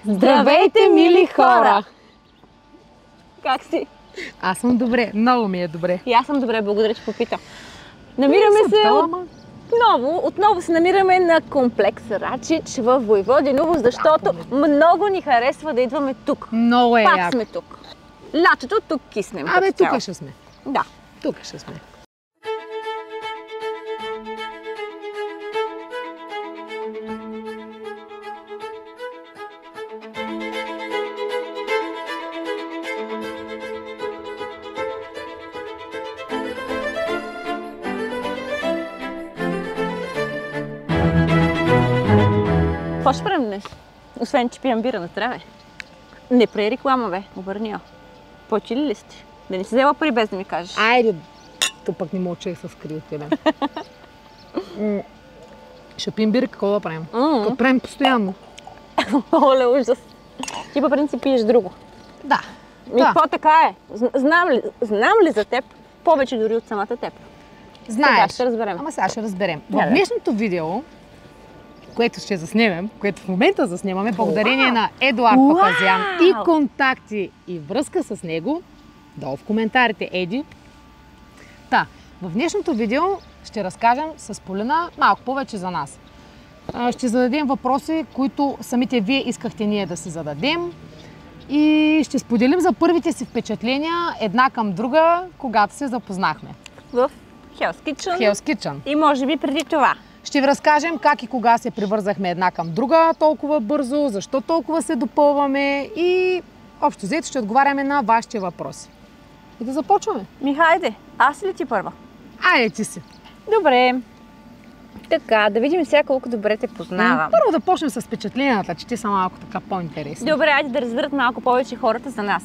Здравейте, мили хора! Как си? Аз съм добре, много ми е добре. И аз съм добре, благодаря, че попита. Намираме се отново се намираме на комплекс Рачич в Войводиново, защото много ни харесва да идваме тук. Много е Пак яко. сме тук. Лятото тук киснем. Абе, тук ще сме. Да. Тук ще сме. Какво ще правим днес? Освен, че пием бира на здраве. Не прави реклама, бе. Обърни я. Почили ли сте? Да не си взела пари без да ми кажеш. Айде, то пък не мълчах с крия тебе. Ще пием бира, какво да правим? Какво правим постоянно? Оле, ужас. Ти по принцип пиеш друго. Да. Какво така е? Знам ли за теб повече дори от самата теб? Знаеш. Сега ще разберем. Ама сега ще разберем. В днешното видео, което ще заснемем, което в момента заснемаме, благодарение на Едуард Папазян и контакти и връзка с него, долу в коментарите, Еди. В днешното видео ще разкажем с Полина малко повече за нас. Ще зададем въпроси, които самите вие искахте ние да си зададем. И ще споделим за първите си впечатления една към друга, когато се запознахме. В Hell's Kitchen. Hell's Kitchen. И може би преди това. Ще ви разкажем как и кога се привързахме една към друга толкова бързо, защо толкова се допълваме и общо взето ще отговаряме на вашите въпроси. И да започваме. Хайде, аз ли ти първа? Айде ти си. Добре. Така, да видим сега колко добре те познавам. Първо да почнем с впечатленията, че те са малко така по-интересни. Добре, айде да разберат малко повече хората за нас.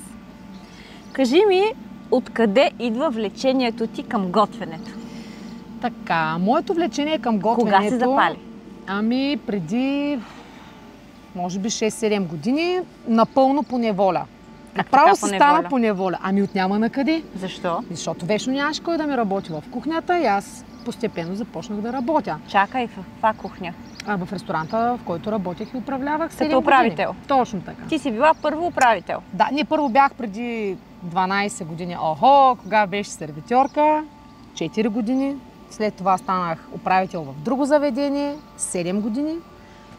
Кажи ми, откъде идва влечението ти към готвенето? Така, моето влечение към готвенето... Кога се запали? Ами преди, може би 6-7 години, напълно по неволя. Направо се стана по неволя. Ами от няма на къде. Защо? Защото вечно нямаше кой да ми работи в кухнята и аз постепенно започнах да работя. Чакай, в каква кухня? В ресторанта, в който работех и управлявах 7 години. Като управител? Точно така. Ти си била първо управител? Да, не, първо бях преди 12 години. Кога беше сервитьорка? 4 години. След това станах управител в друго заведение, 7 години.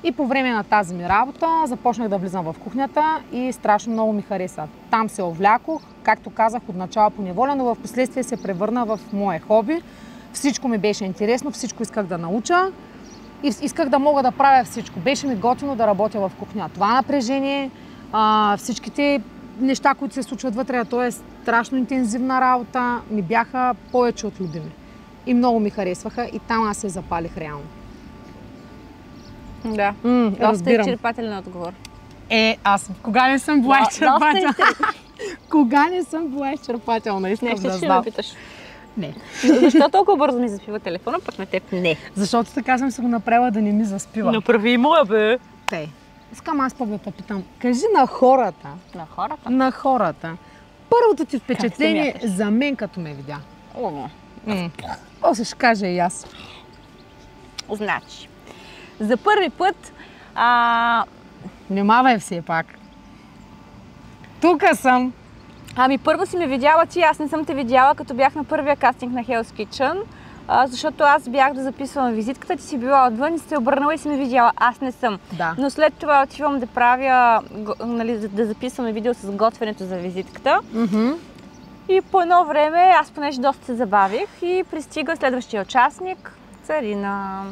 И по време на тази ми работа започнах да влизам в кухнята и страшно много ми хареса. Там се увлякох, както казах, отначало по неволя, но в последствие се превърна в мое хоби. Всичко ми беше интересно, всичко исках да науча и исках да мога да правя всичко. Беше ми готино да работя в кухня. Това напрежение, всичките неща, които се случват вътре, то е страшно интензивна работа, ми бяха повече от любими. И много ми харесваха и там аз се запалих реално. Да, доста изчерпателен отговор. Аз кога не съм била изчерпателна? Кога не съм била изчерпателна? Искам да знам. Ще ме питаш. Не. Защо толкова бързо ми заспива телефона, пък на теб не? Защото така съм се го направила да не ми заспива. Направи моя, бе! Искам аз пък да те питам. Кажи на хората. На хората. Първото ти впечатление за мен, като ме видя. После ще кажа и аз. Значи, за първи път... Внимавай все пак. Тука съм. Ами първо си ме видяла ти, аз не съм те видяла, като бях на първия кастинг на Hell's Kitchen, защото аз бях да записвам визитката, ти си била отвън и си се обърнала и си ме видяла. Аз не съм. Да. Но след това отивам да правя, да записваме видео с готвенето за визитката. И по едно време, аз понеже доста се забавих и пристига следващия участник, Царина.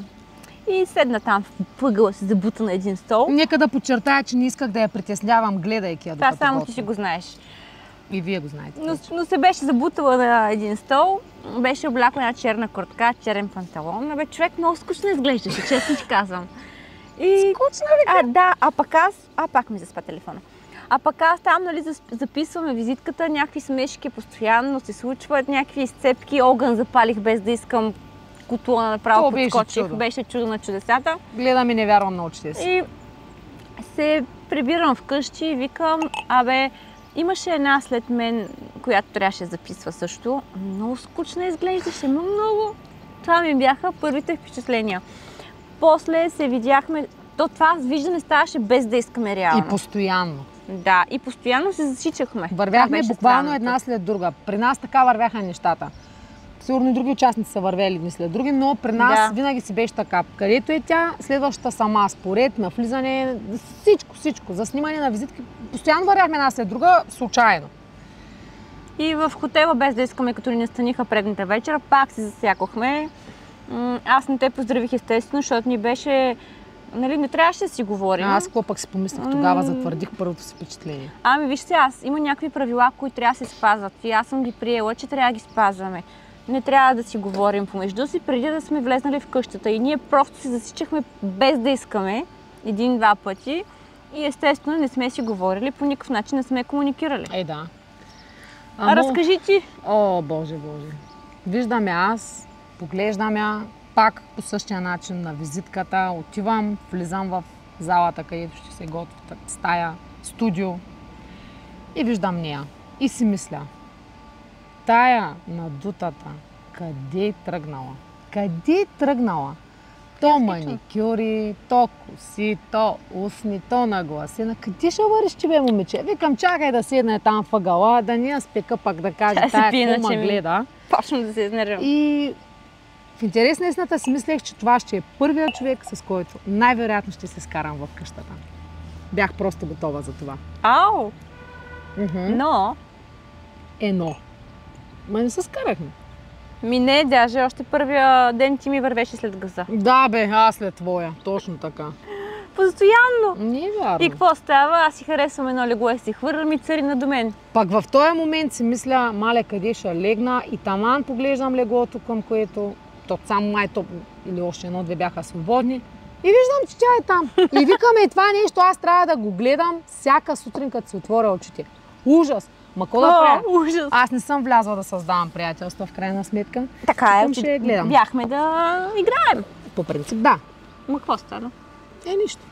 И седна там в ъгъла си забута на един стол. Нека да подчертая, че не исках да я притеснявам, гледайки я докато това само ти си го знаеш. И вие го знаете. Но се беше забутала на един стол, беше облякла една черна куртка, черен панталон. Абе, човек много скучно изглеждаше, честно ти казвам. Скучно ли? Да, пак ми заспа телефона. А пък аз там, нали, записваме визитката, някакви смешки постоянно се случват, някакви изцепки, огън запалих без да искам, кутула направо подскочих. Беше чудо на чудесата. Гледам и не вярвам на очите си. И се прибирам вкъщи и викам, имаше една след мен, която трябваше да записва също. Много скучна изглеждаше, много. Това ми бяха първите впечатления. После се видяхме То това виждане ставаше без да искаме реално. И постоянно. Да, и постоянно се засичахме. Вървяхме буквално една след друга. При нас така вървяха нещата. Сигурно и други участници са вървели едни след други, но при нас винаги си беше така. Където е тя, следващата сама, според, на влизане, всичко. За снимане на визитки. Постоянно вървяхме една след друга, случайно. И в хотела, без да искаме, като ни настаниха предната вечера, пак се засякохме. Аз не те поздравих естествено, защото ни беше... Нали, не трябваше да си говорим. Аз какво пък си помислих тогава, затвърдих първото си впечатление. Ами вижте, има някакви правила, които трябва да се спазват. И аз съм ги приела, че трябва да ги спазваме. Не трябва да си говорим помежду си, преди да сме влезнали в къщата. И ние просто се засичахме без да искаме, един-два пъти. И естествено не сме си говорили, по никакъв начин не сме комуникирали. Да. Разкажи ти. О, Боже. Виждам аз, поглеждам я, пак по същия начин на визитката. Отивам, влизам в залата, където ще се готви стая, студио. И виждам нея. И си мисля, тая надутата, къде е тръгнала? То маникюри, то коси, то устни, то нагласена. Къде ще вървиш, че бе, момиче? Викам, чакай да седне там въгъла, да ни я спека пак да каже тая какво ме гледа. Почвам да се изнервям. И в интерес на истината си мислех, че това ще е първият човек, с който най-вероятно ще се скарам в къщата. Бях просто готова за това. Ау! Но? Ма не се скарахме. Не, даже още първия ден ти ми вървеше след газа. Да бе, аз след твоя. Точно така. Постоянно. Не е вярно. И какво става? Аз си харесвам едно легло и си хвърлям и царина до мен. Пак в този момент си мисля, мале, къде ще легна и таман поглеждам леглото, към което само май-топ или още едно-две бяха свободни. И виждам, че тя е там. И викаме, това нещо аз трябва да го гледам всяка сутрин, като си отворя очите. Ужас! Ма какво да правя? Ужас! Аз не съм влязла да създавам приятелства в крайна сметка. Така е, ще гледам. Бяхме да играем. По принцип, да. Ма какво стана? Нищо.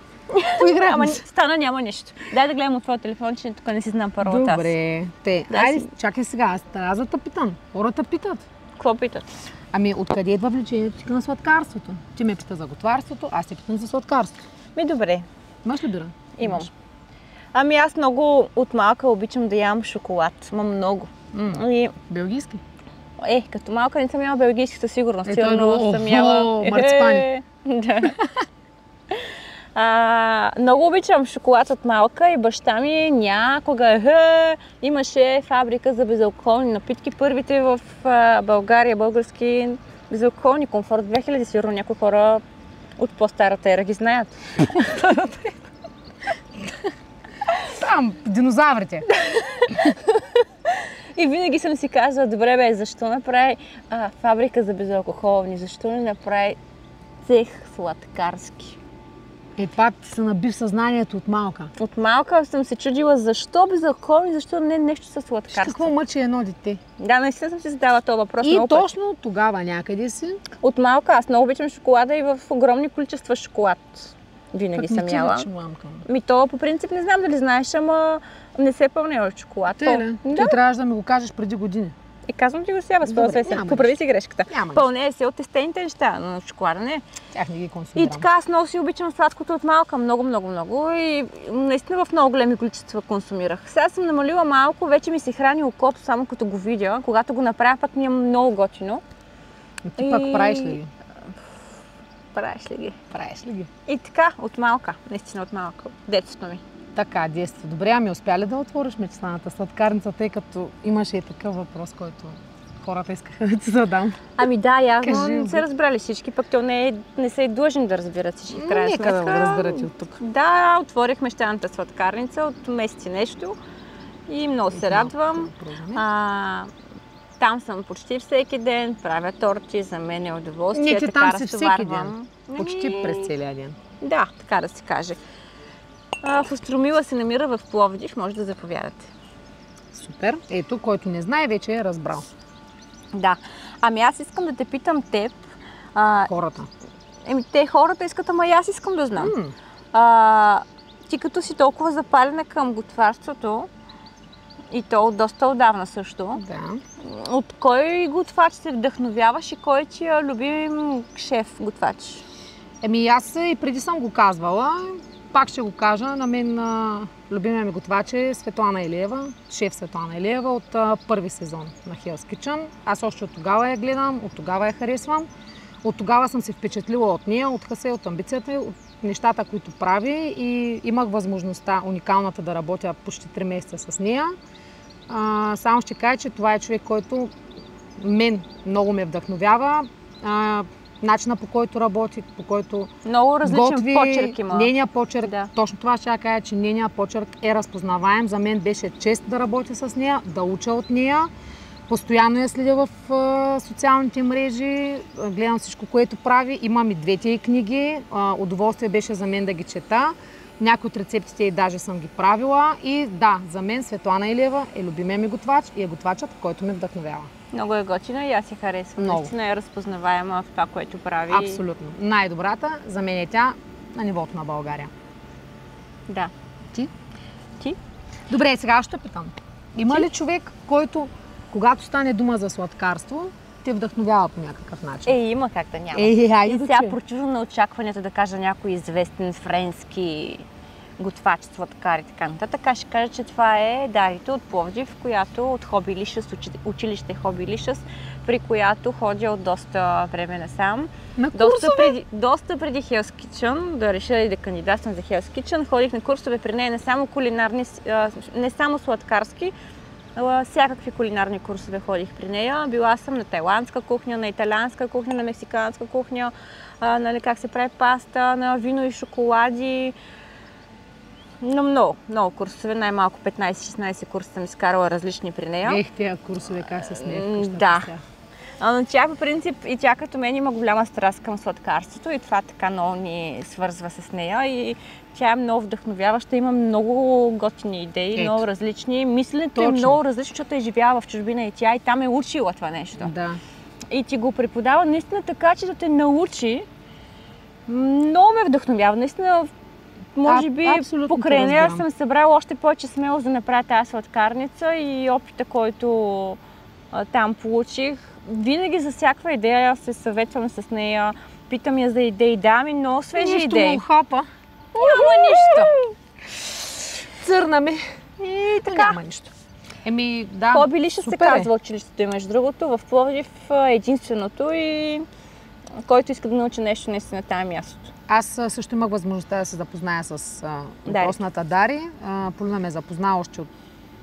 Поиграхме. Стана няма нищо. Дай да гледам от твоя телефон, че тук не си знам паролата. Добре. Айде, чакай сега, аз трябва да те питам. Хората питат. Какво питат? Ами, откъде идва влечението ти на сладкарството? Ти ме пита за готварството, аз те питам за сладкарството. Добре. Имаш ли бира? Имам. Ами аз много от малка обичам да ям шоколад. Много. Белгийски? Като малка не съм яла белгийски със сигурност. Сигурно съм яла марципани. Да. Много обичам шоколад от малка и баща ми някога имаше фабрика за безалкохолни напитки. Първите в България, български безалкохолни, Комфорт 2000, сигурно някои хора от по-старата ера ги знаят. Там, динозаврите. И винаги съм си казвала, добре бе, защо направи фабрика за безалкохолни, защо не направи цех сладкарски? Това ти се наби в съзнанието от малка. От малка съм се чудила защо безалкохолни, защо не нещо със сладкарство. Какво мъчи едно дете? Да, наистина съм си задала този въпрос. И точно тогава някъде си? От малка аз много обичам шоколада и в огромни количества шоколад. Винаги съм яла. То по принцип не знам дали знаеш, ама не се пълня от шоколад. Ти трябваше да ми го кажеш преди години. И казвам ти го сега, възползвай се. Поправи си грешката. Пълне се от естените неща, но шоколада не. Тях не ги консумирам. И така аз много си обичам сладкото от малка. Много. И наистина в много големи количества консумирах. Сега съм намалила малко, вече ми се храни окото, само като го видя. Когато го направя, пък ми е много готино. Ти пък правиш ли ги? Правиш ли ги? И така, от малка. Наистина от малка. Детството ми. Така, детство. Добре, ами успя ли да отвориш мечтаната сладкарница, тъй като имаше и такъв въпрос, който хората искаха да ти задам? Ами да, явно не са разбрали всички, пък то не са и длъжни да разбират всички. Нека да го разберат и от тук. Да, отворих мечтаната сладкарница от месеци нещо и много се радвам. Там съм почти всеки ден, правя торти, за мен е удоволствие. Не, там си всеки ден. Почти през целия ден. Да, така да се каже. В Остромила се намира в Пловдив, може да заповядате. Супер. Ето, който не знае, вече е разбрал. Да. Ами аз искам да те питам теб. Хората. Те хората искат, ама и аз искам да знам. Ти като си толкова запалена към готварството, и то от доста отдавна също. Да. От кой готвач се вдъхновяваш и кой ти е любим шеф готвач? Аз и преди съм го казвала, пак ще го кажа. На мен любимия ми готвач е Светлана Илиева, шеф Светлана Илиева от първи сезон на Hell's Kitchen. Аз още от тогава я гледам, от тогава я харесвам. От тогава съм се впечатлила от нея, от хъса, от амбицията, от нещата, които прави и имах възможността уникалната да работя почти 3 месеца с нея. Само ще кажа, че това е човек, който мен много ме вдъхновява. Начина, по който работи, по който много различен готви, почерк има. Нейният почерк, да. Точно това ще кажа, че нейният почерк е разпознаваем. За мен беше чест да работя с нея, да уча от нея. Постоянно я следя в социалните мрежи, гледам всичко, което прави. Имам и двете ѝ книги. Удоволствие беше за мен да ги чета. Някои от рецептите и даже съм ги правила. И да, за мен Светлана Илиева е любимия ми готвач и е готвачът, който ме вдъхновява. Много е готина и аз я харесвам. Наистина е разпознаваема в това, което прави. Абсолютно. Най-добрата за мен е тя на нивото на България. Да. Ти? Ти? Добре, сега ще питам. Има ли човек, който, когато стане дума за сладкарство, те вдъхновява по някакъв начин? Има как да няма. Хайде и сега прочувам на очакванията да кажа някой известен френски готвач, сладкар и така нататък. Така ще кажа, че това е Дарита от Пловдив, която от Hobbylious, училище Hobbylious, при която ходя от доста време насам. На курсове? Доста преди Hell's Kitchen, да реша да кандидатствам за Hell's Kitchen, ходих на курсове при нея не само кулинарни, не само сладкарски, всякакви кулинарни курсове ходих при нея. Била съм на тайландска кухня, на италианска кухня, на мексиканска кухня, нали, как се прави паста, на вино и шоколади. Но много курсове, най-малко 15-16 курса съм изкарала различни при нея. Тези курсове как се смеят? Да. Но тя по принцип и тя като мен има голяма страст към сладкарството и това така много ни свързва с нея и тя е много вдъхновяваща, има много готини идеи, много различни. Мисленето е много различно, защото е живяла в чужбина и тя и там е учила това нещо. Да. И ти го преподава наистина така, че да те научи. Много ме вдъхновява, наистина. Може би покрай нея съм събрала още повече смелост да направя тази сладкарница и опита, който там получих. Винаги за всякаква идея се съветвам с нея, питам я за идеи, да, много свежи идеи. Нищо му хапа. Няма нищо. Църна ми. И така. Няма нищо. Да, Hobbylious се казва училището и между другото. В Пловдив единственото и който иска да научи нещо, наистина там е мястото. Аз също имах възможността да се запозная с въпросната Дари. Полина ме запозна още от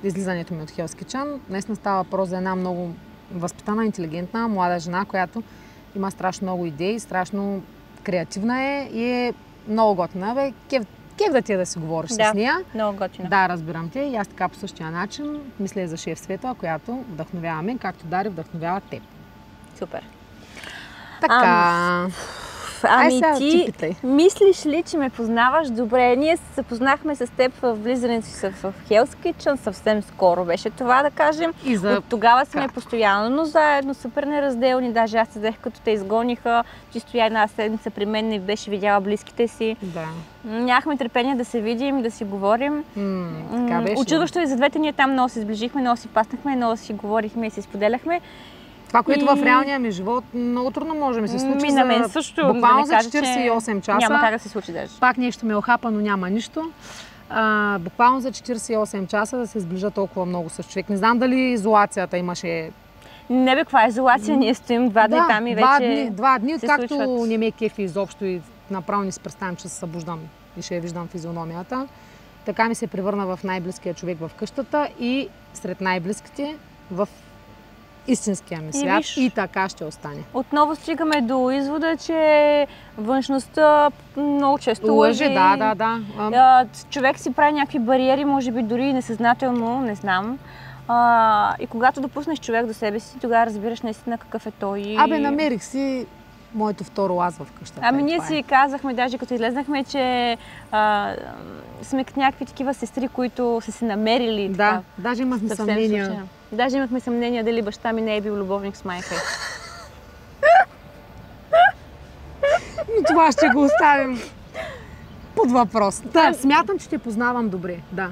излизането ми от Hell's Kitchen. Наистина става въпрос за една много възпитана, интелигентна, млада жена, която има страшно много идеи, страшно креативна е и е много готина. Кеф да ти е да си говориш с нея. Много готина. Да, разбирам те. И аз така по същия начин мисля и за шеф Света, която вдъхновява мен, както Дари вдъхновява теб. Супер. Така. Ти мислиш ли, че ме познаваш добре? Ние се запознахме с теб в влизането си в Hell's Kitchen, съвсем скоро беше това, да кажем. От тогава сме постоянно заедно, супер неразделни. Даже аз се взех като те изгониха, ти стоя една седмица при мен, не беше видяла близките си. Да. Нямахме търпение да се видим и да си говорим. Така беше. Очудващо и за двете ние там много се сближихме, много си паснахме, много си говорихме и си споделяхме. Това, което в реалния ми живот много трудно може да ми се случи. На мен също. Буквално за 48 часа. Няма как да се случи даже. Пак нещо ме охапа, но няма нищо. Буквално за 48 часа да се сближа толкова много с човек. Не знам дали изолацията имаше... Не бе, каква изолация? Ние стоим 2 дни там и вече два дни, откакто не ме е кефи изобщо и направо не си представям, че се събуждам и ще я виждам физиономията. Така ми се превърна в най-близкия човек в къщата и сред най-близките в истинския ми свят и така ще остане. Отново стигаме до извода, че външността много често лъжи. Да. Човек си прави някакви бариери, може би дори и несъзнателно, не знам. И когато допуснеш човек до себе си, тогава разбираш наистина какъв е той. Намерих си моето второ аз в къщата. Ние си казахме, даже като излезнахме, че сме като някакви такива сестри, които са се намерили. Да, даже имахме съмнения. Даже имахме съмнения дали баща ми не е бил любовник с майка. Но това ще го оставим под въпрос. Да, смятам, че те познавам добре. Да.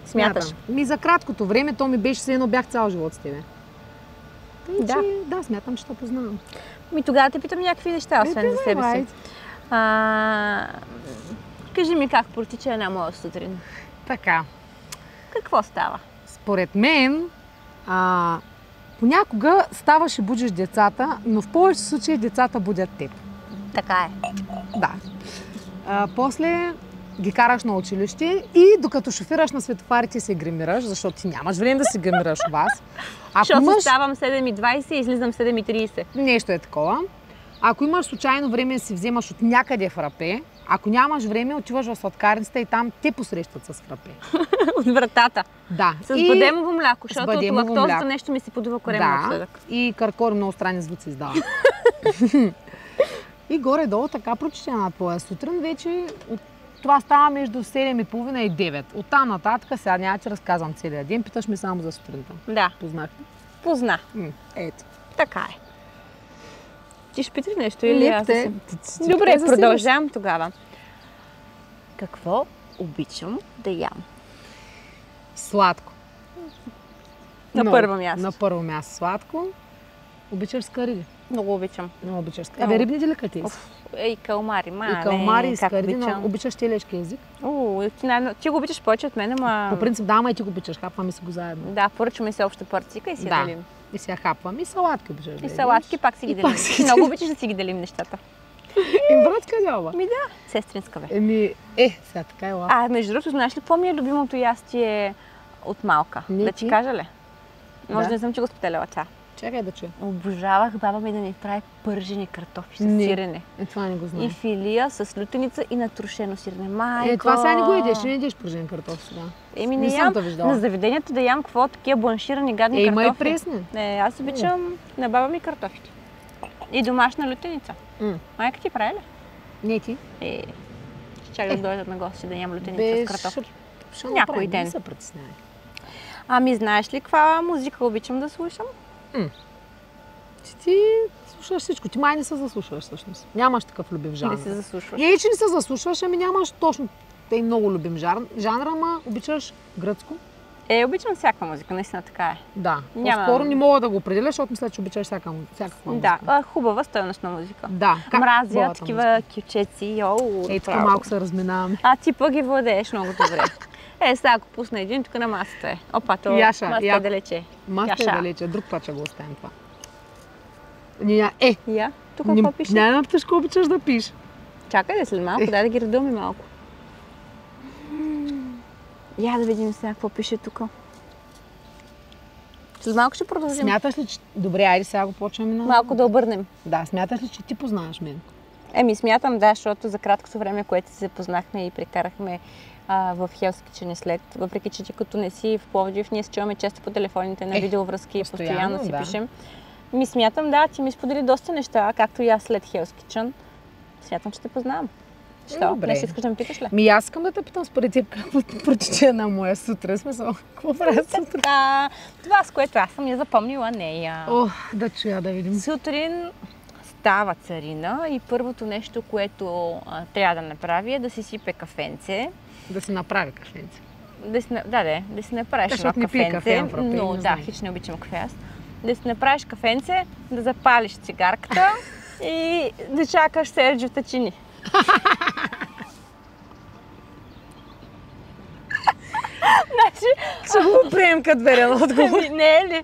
Смяташ? За краткото време, то ми беше все едно, бях цял живот с тебе. Да, смятам, че те познавам. Тогава те питам някакви неща, освен за себе си. Кажи ми как протича една моя сутрин. Така, Какво става? според мен, понякога ставаш и будиш децата, но в повечето случаи децата будят теб. Така е. Да. После ги караш на училище и докато шофираш на светофарите се гримираш, защото ти нямаш време да се гримираш у вас. Защото ставам 7:20 и излизам 7:30. Нещо е такова. Ако имаш случайно време да си вземаш от някъде фрапе, ако нямаш време, отиваш в сладкарницата и там те посрещат с фрапе. От вратата. Да. С бадемово мляко, защото от бадемово лактозата мляко. нещо ми се подува корема напоследък. И Каркор много странни звуци издава. И горе-долу така прочете на твоя сутрин, вече това става между 7:30 и 9. Оттам нататък, сега няма ти разказвам целия ден, питаш ми само за сутринта. Да, Познах ли? позна. Ето. Така е. Ти ще питаш нещо или аз да се... Ти Добре, за продължавам тогава. Какво обичам да ям? Сладко. На Много. първо място. На първо място сладко. Обичаш скари ли? Много обичам. Много обичаш скари. Много. Рибни деликатеси. И калмари, И калмари, и как скари, но обичам. обичаш телешки език. Ти го обичаш повече от мен, ама... По принцип, да, ама и ти го обичаш. Хапваме си го заедно. Да, поръчваме се обща партийка и си я делим. И сега хапваме. И салатки обичаш да И ядеш. салатки пак си ги И делим. пак си Ти ги много делим. обичаш да си ги делим нещата. И братска дялба. Ми да, сестринска бе. Сега така е лафа. Между другото, знаеш ли, какво ми е любимото ястие от малка? Не Да ти. ти кажа ли? Може Да. не съм, че го споделяла това. Чакай да чуя. Обожавах баба ми да ни прави пържени картофи с Не. сирене. Това не го знам. И филия с лютеница и натрошено сирене. Майко! Това сега не го едеш, не едеш пържен картоф сега. Еми Не не съм ям. те виждала. На заведението да ям какво такива бланширани гадни Има картофи. и пресни. Не, аз обичам на баба ми картофите. И домашна лютеница. М. Майка ти прави ли? Не ти. Ще чак да дойдат на гости да ям лютеница Бе, с картофки. Ще Някой направим, ден. Не се притеснявай. Знаеш ли каква музика обичам да слушам? Ти слушаш всичко. Ти май не се заслушваш всъщност. Нямаш такъв любим жанр. Не се заслушваш. Не, че не се заслушваш, ами нямаш точно тъй много любим жанр, ама обичаш гръцко. Обичам всяка музика, наистина така е. Да. Няма- По-скоро не мога да го определя, защото мисля, че обичаш всякаква музика. Да, хубава стойностна музика. Да. Мразя Хубавата такива кючеци, Тук право. малко се разминаваме. Ти пък ги владееш много добре. Сега ако пусна един, тук на масата е. Опа, то Яша, масата я- е далече. Маста е Яша. далече, друг път ще го оставим това. Я, тук какво пише? Няма да питаш, какво обичаш да пиш. Чакай да след малко, дай да ги редуми малко. Я да видим сега какво пише тук. След малко ще продължим. Смяташ ли, че... Добре, айде сега го почваме на... Малко да обърнем. Да, смяташ ли, че ти познаваш мен? Смятам, да, защото за краткото време, което се запознахме и прекарахме в Hell's Kitchen след, въпреки че ти като не си в Пловдив, ние се чуваме често по телефоните на видеовръзки и постоянно си пишем. Смятам, да, ти ми сподели доста неща, както и аз след Hell's Kitchen. Смятам, че те познавам. Що? Добре. Нещо искаш да ме питаш ли? Аз искам да те питам според теб какво протича на моя сутрин. Смисъл, какво правя сутрин? Това, с което аз съм я запомнила нея. Да чуя, да видим. Сутрин става царина и първото нещо, което трябва да направи е да си сипе кафенце. Да си направи кафенце. Да си направиш едно Защото не пие кафенце. кафе, фрапе, Но не да, знам. хич не обичам кафе аз. Да си направиш кафенце, да запалиш цигарката и да чакаш Серджио Тачини. Ще го прием като верен отговор. Не е ли?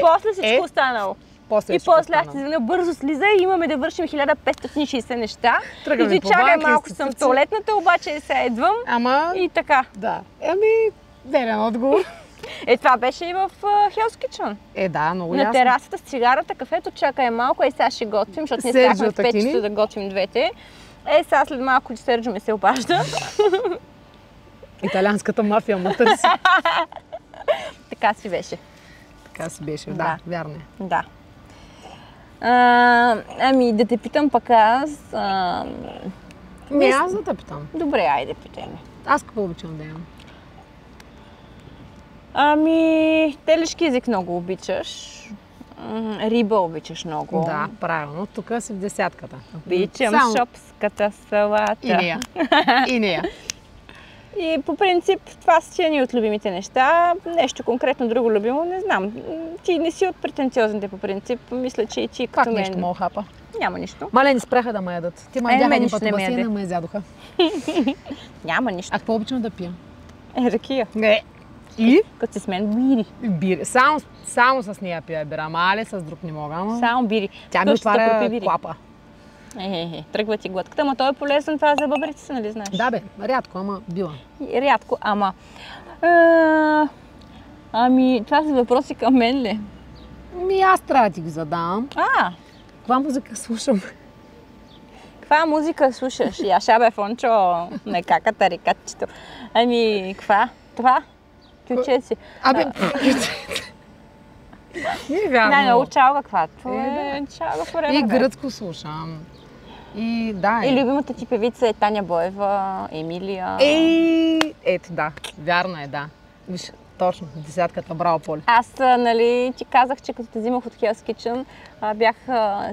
После всичко останало. После И после аз ти звъня, бързо слиза и имаме да вършим 1560 неща. Тръгваме И ти по чакай банки, малко, съм в институции. туалетната, обаче сега идвам Ама, и така. да. Верен отговор. Това беше и в Hell's Kitchen. Да, много На ясно. терасата с цигарата, кафето, чакай малко, сега ще готвим, защото ние Серджио станахме в 5 Татини. часа да готвим двете. Сега след малко Серджио ми се обажда. Италианската мафия ме търси. Така си беше. Така си беше, Да. вярно е. Да. Да те питам пък аз. Аз да те питам. Добре, айде питай ме. Аз какво обичам да ям? Телешки език много обичаш. Риба обичаш много. Да, правилно. Тук си в десятката. Обичам Само- шопската салата. И нея. И по принцип това са едни от любимите неща. Нещо конкретно друго любимо, не знам. Ти не си от претенциозните по принцип. Мисля, че и ти Как като нещо мен. мога хапа? Няма нищо. Мале не спряха да ме ядат. Те ме ядяха мен един нищо път не в ме басейна, яде. ме изядоха. Няма нищо. А какво обичам да пия? Ракия. Не. И? Като си с мен бири. Бири. Само с нея пия бира, мале с друг не мога. Ама... Само бири. Тя ми Къщата пропи отваря бири. клапа. Тръгва ти глътката, ама той е полезен това за бъбриците, нали знаеш? Да бе, рядко, ама била. Рядко, ама... Ами, това са въпроси към мен ли? Аз трябва да ти ги задам. Каква музика слушам? Каква музика слушаш? Я шабе фончо, не каката рекатчето. Ами, каква? Това? Ключе си. Абе, не е вярно. Най-много чалга каквато да. чалга по време. И гръцко слушам. И да. И любимата ти певица е Таня Боева, Емилия. Ето да, вярно е, да. Виж, точно, десятката, браво, Поли. Аз, нали, ти казах, че като те взимах от Hell's Kitchen, бях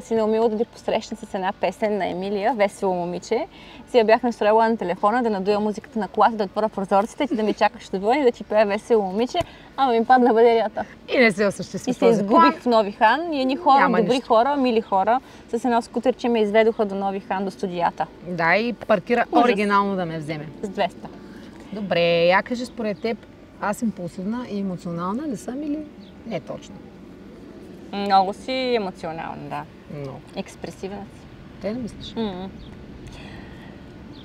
си наумила да те посрещна с една песен на Емилия, Весело момиче. Си я бях настроила на телефона да надуя музиката на колата, да отворя прозорците и ти да ми чакаш отвън и да ти пее Весело момиче, ама ми падна батерията. И не се осъществи И се изгубих в Нови хан и едни хора, Няма добри нищо. хора, мили хора, с едно скутерче ме изведоха до Нови хан, до студията. Да, и паркира Ужас. оригинално да ме вземе. С 200. Добре, я кажи според теб, аз импулсивна и емоционална ли съм или не точно? Много си емоционална, да. Много. Експресивна си. Те не мислиш?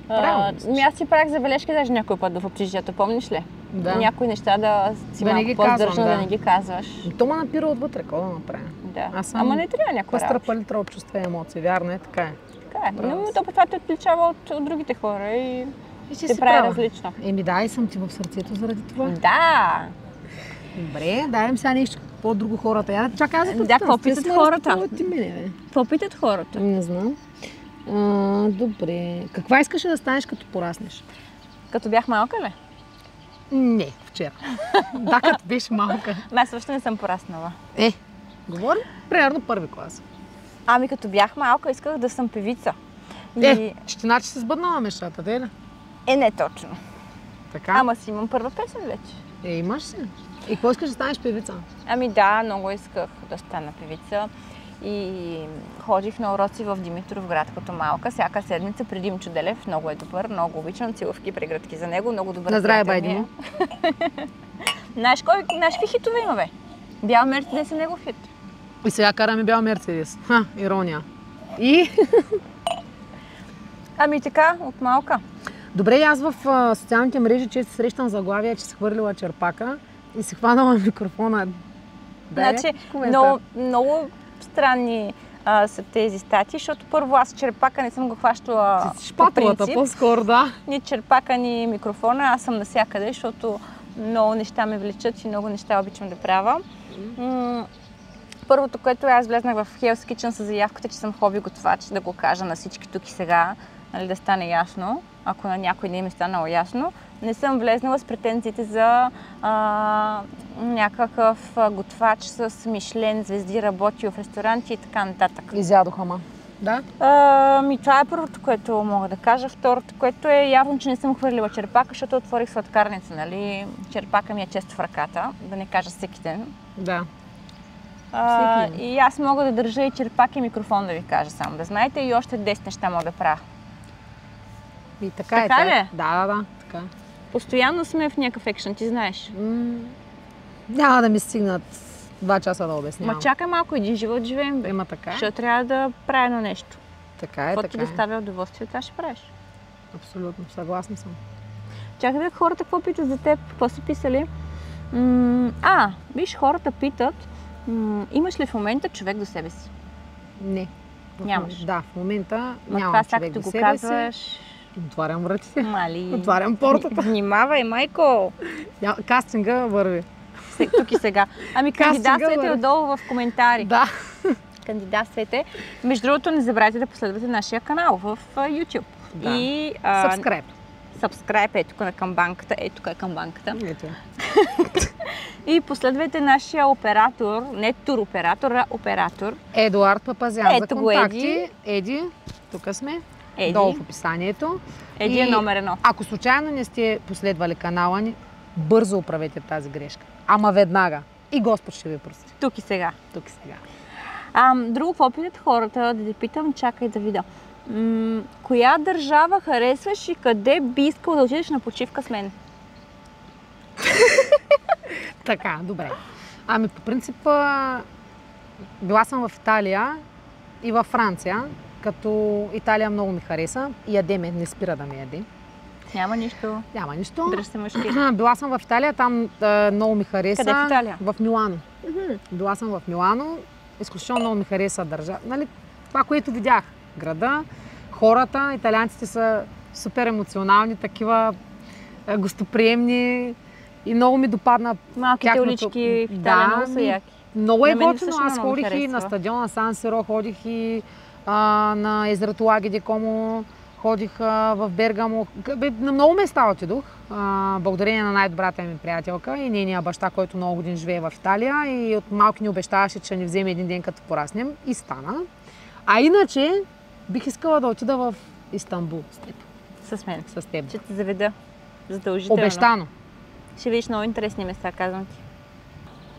Правилно мислиш. Аз си правих забележки даже някой път в общежитието, помниш ли? Да. Някои неща да си Да не малко ги по-здържана, казвам, да да. не ги казваш. То ме напира отвътре, какво да направя? Да. Аз съм Ама не трябва някой Пъстра работа. палитра от чувства и емоции, вярно е, така е. Така е. Права Но си. то това те отличава от другите хора и И си те си прави права. различно. Еми да, и съм ти в сърцето заради това. Да! Добре, дай сега нещо по-друго хората. Я, чакай, аз Да, какво питат хората? Ти мене, бе. Какво питат хората? Не знам. Добре. Каква искаш да станеш като пораснеш? Като бях малка ли? Не, вчера. Да, като беше малка. Аз също не съм пораснала. Говорим примерно първи клас. Ами като бях малка, исках да съм певица. Ще значи се сбъднала мечтата, де ли? Не точно. Така? Ама си имам първа песен вече. Имаш си. И какво искаш да станеш певица? Ами да, много исках да стана певица и ходих на уроци в Димитровград като малка. Всяка седмица при Димчо Делев, много е добър, много обичам, целувки, прегръдки за него, много добър. На здраве, приятел ми е. Байдимо. Знаеш какви хитове има, бе? Бял Мерцедес е негов хит. И сега караме бял Мерцедес. Ирония. И? Ами така, от малка. Добре, аз в социалните мрежи често срещам заглавия, че си хвърлила черпака и си хванала микрофона. Значи, много странни са тези статии, защото първо аз черпака не съм го хващала по принцип. по-скоро, да. Ни черпака, ни микрофона, аз съм навсякъде, защото много неща ме влечат и много неща обичам да правя. Първото, което аз влезнах в Hell's Kitchen с заявката, че съм хоби готвач, да го кажа на всички тук и сега, нали, да стане ясно, ако на някой не им е станало ясно. Не съм влезнала с претенциите за някакъв готвач с Мишлен, звезди, работил в ресторанти и така нататък. Изядоха, ма. Да? Това е първото, което мога да кажа. Второто, което е явно, че не съм хвърлила черпака, защото отворих сладкарница, нали? Черпака ми е често в ръката, да не кажа всеки ден. Да. И аз мога да държа и черпак и микрофон, да ви кажа само. Да знаете, и още 10 неща мога да правя. И така Така е. ли? Да, така. Постоянно сме в някакъв екшън, ти знаеш. Няма да ми стигнат 2 часа да обяснявам. Ма чакай малко, един живот живеем, бе. Има така. Защото трябва да правя едно нещо. Така е, Какво ти така доставя удоволствие, това ще правиш. Абсолютно, съгласна съм. Чакай да хората какво питат за теб, какво са писали. Виж, хората питат, имаш ли в момента човек до себе си? Не. Нямаш? Да, в момента нямам това човек както до го себе казваш... си. Отварям вратите. Мали... Отварям портата. Внимавай, майко! Кастинга върви. Тук и сега. Ами кандидатствайте отдолу в коментари. Да. Кандидатствайте. Между другото, не забравяйте да последвате нашия канал в YouTube. Да. И Subscribe е тук на камбанката. Тук е камбанката. Ето. И последвайте нашия оператор, не туроператор, а оператор. Едуард Папазян. Ето за го, контакти. Еди, тук сме. Еди. долу в описанието. Еди е номер 1. Ако случайно не сте последвали канала ни, бързо оправете тази грешка. Ама веднага. И Господ ще ви прости. Тук и сега. Тук и сега. Друго, какво питат хората? Да те питам, чакай да видя. Коя държава харесваш и къде би искал да отидеш на почивка с мен? Така, добре. Ами по принцип била съм в Италия и във Франция, като Италия много ми хареса. Ядеме, не спира да ме яде. Няма нищо. Няма нищо. Дръж се мъжки. Била съм в Италия, там много ми хареса. Къде в Италия? В Милано. Била съм в Милано, изключително много ми хареса държава. Нали, това, което видях. Града, хората, италианците са супер емоционални, такива гостоприемни и много ми допадна малките улички в Италия много са яки. Много е На мен готино. също Аз много ми ходих и на харесва. стадиона Сан Сиро, ходих и на езерото Лаги ди Комо, ходих в Бергамо. На много места отидох, благодарение на най-добрата ми приятелка и нейния баща, който много години живее в Италия и от малки ни обещаваше, че ни вземе един ден като пораснем и стана. А иначе бих искала да отида в Истанбул с теб. С мен. С теб. Ще те заведа. Задължително. Обещано. Ще видиш много интересни места, казвам ти.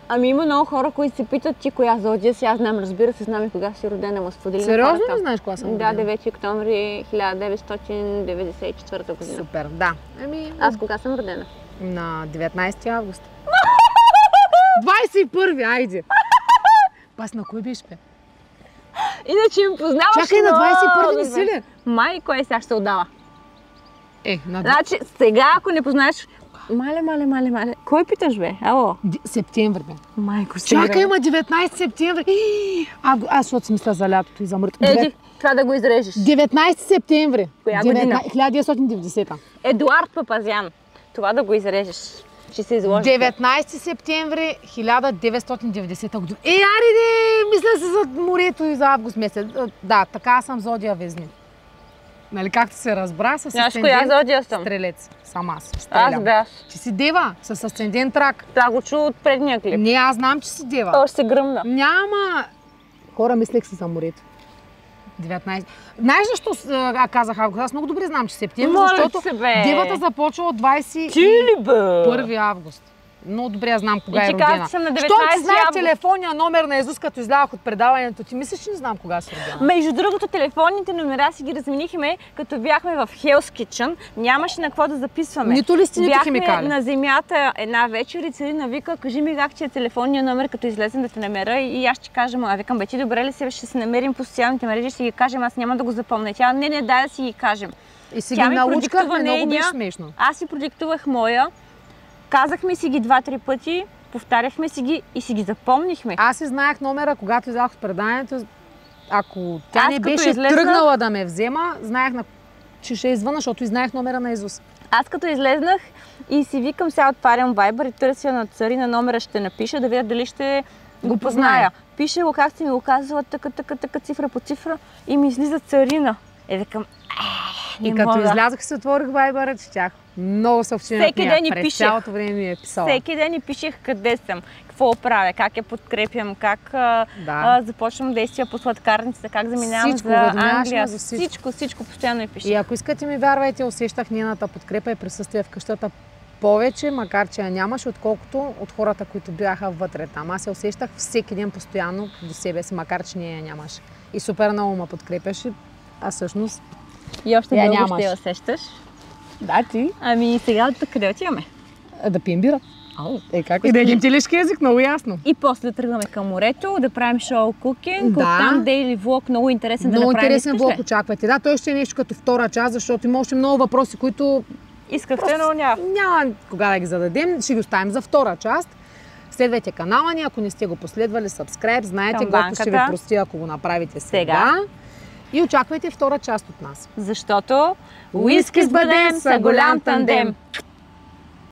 Ами има много хора, които се питат ти коя зодия си. Аз знам, разбира се, знам и кога си родена, ма сподели. Сериозно ли знаеш кога съм Да, родена? 9 октомври 1994 година. Супер, да. Ами, Аз кога съм родена? на 19 август. 21, айде! Пас на кой беше, бе? Иначе ми познаваш. Чакай, на 21 много, не си ли? Май, кой сега ще се отдава? На Значи, сега, ако не познаеш... Мале. Кой питаш, бе? Ало? септември, бе. Майко си. Чакай, ма 19 септември. Аз защото си мисля за лятото и за мъртвото. Еди, това да го изрежеш. 19 септември. Коя година? 1990. Едуард Папазян. Това да го изрежеш. Ще се изложи. 19 септември 1990 година. Ариде, мисля се за морето и за август месец. Да, така съм зодия Везни. Нали, както се разбра, с Знаеш коя зодия съм? Стрелец. Сам аз. Аз бях. Ти си дева, с асцендент рак. Това го чу от предния клип. Не, аз знам, че си дева. Той ще се гръмна. Няма. Хора, мислех си за морето. 19. Знаеш защо казах август? Аз много добре знам, че септември, Моля защото се, бе. девата започва от 21 Ти ли, бе? август. Много добре я знам кога И е ти родена. казваш, съм на 19 Щом ти знаеш август. телефонния номер на Езус, като излязах от предаването, ти мислиш, че не знам кога си родена? Между другото, телефонните номера си ги разменихме, като бяхме в Hell's Kitchen. Нямаше на какво да записваме. Нито листи, нито Бяхме химикали. на земята една вечер и Целина вика, кажи ми как ти е телефонния номер, като излезем да те намеря. И аз ще кажа, а викам, бе ти добре ли се, ще се намерим по социалните мрежи, ще ги кажем, аз няма да го запомня. Тя, не, дай да си ги кажем. И си Тя ги ми научкахме, продиктува много беше нейния. смешно. Аз си продиктувах моя, казахме си ги 2-3 пъти, повтаряхме си ги и си ги запомнихме. Аз си знаех номера, когато излязох от предаването. Ако тя Аз не като беше излезнах- тръгнала да ме взема, знаех, че ще извъна, защото и знаех номера на Езус. Аз като излезнах и си викам, сега отварям Viber и търся на Царина номера, ще напиша да видя дали ще го позная. Пише го как си ми го казала, така, цифра по цифра и ми излиза Царина. Викам, И не като мога. излязох си отворих Viber, четях много съобщения от Всеки нея. ден ни През пишех. цялото време ми е писала. Всеки ден ни пишех къде съм, какво правя, как я подкрепям, как започвам действия по сладкарницата, как заминавам Всичко, за уведомяваш Англия. ме за всичко. Всичко постоянно я пишех. И ако искате ми вярвайте, усещах нейната подкрепа и присъствие в къщата повече, макар че я нямаше, отколкото от хората, които бяха вътре там. Аз я усещах всеки ден постоянно до себе си, макар че нея я нямаше. И супер много ме подкрепяше, а всъщност... И още я дълго нямаш. ще я усещаш. Да, ти. Ами сега от тук къде отиваме? Да пием бира. Как? И да едим телешки език, много ясно. И после да тръгваме към морето, да правим шоу кукинг, Да. оттам дейли влог, много интересен да Много направим. интересен Искаш ли? влог очаквайте. Да, той ще е нещо като втора част, защото има още много въпроси, които Искахте, но няма. няма кога да ги зададем. Ще ги оставим за втора част. Следвайте канала ни, ако не сте го последвали, subscribe, знаете, Господ ще ви Камбанката. прости, ако го направите сега. Сега. И очаквайте втора част от нас. Защото уиски с бадем са голям тандем.